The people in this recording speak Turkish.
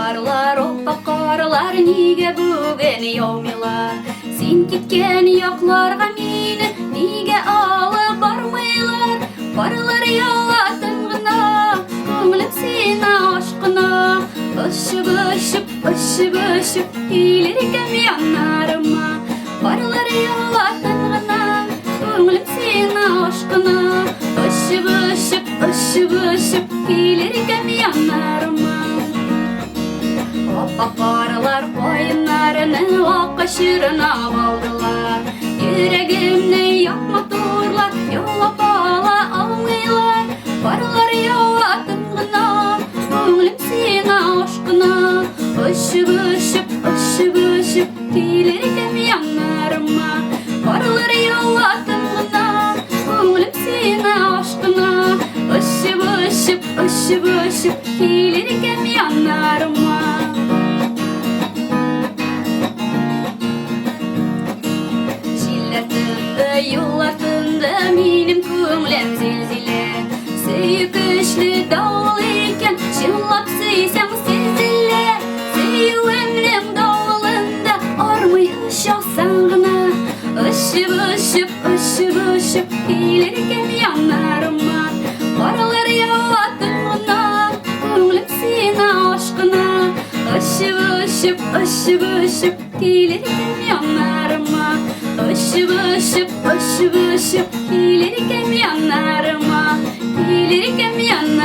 karlar nige bugün yağmıyorlar. Sen gitken yoklarga meni nige alıp barmaylar. Barlar yağladın gına, ko'nglim seni aşkına. Işıp gelerken yanarıma. Barlar yağladın gına, ko'nglim seni aşkına. Işıp gelerken yanarıma. Oppa karlar koyunlarını okkaşırına baldılar. Yüreğimni yakma turlar, yollap ala almaylar. Barlar yağladın gına, ko'nglim seni aşkına. Işıp gelerken yanarıma. Barlar yağladın gına, ko'nglim seni aşkına. Işıp gelerken yanarıma. Yollartında benim ko'nglim zilzile. Söyküşlü davul eken, çınlap söysem sezile. Söýüwümniň davulunda army uşaksan gına. Işıp gelerken yanarıma. Barlar yağladın gına, ko'nglim seni aşkına. Işıp gelerken yanarıma. Işıp gelerken yanarıma. Gelerken yanarıma.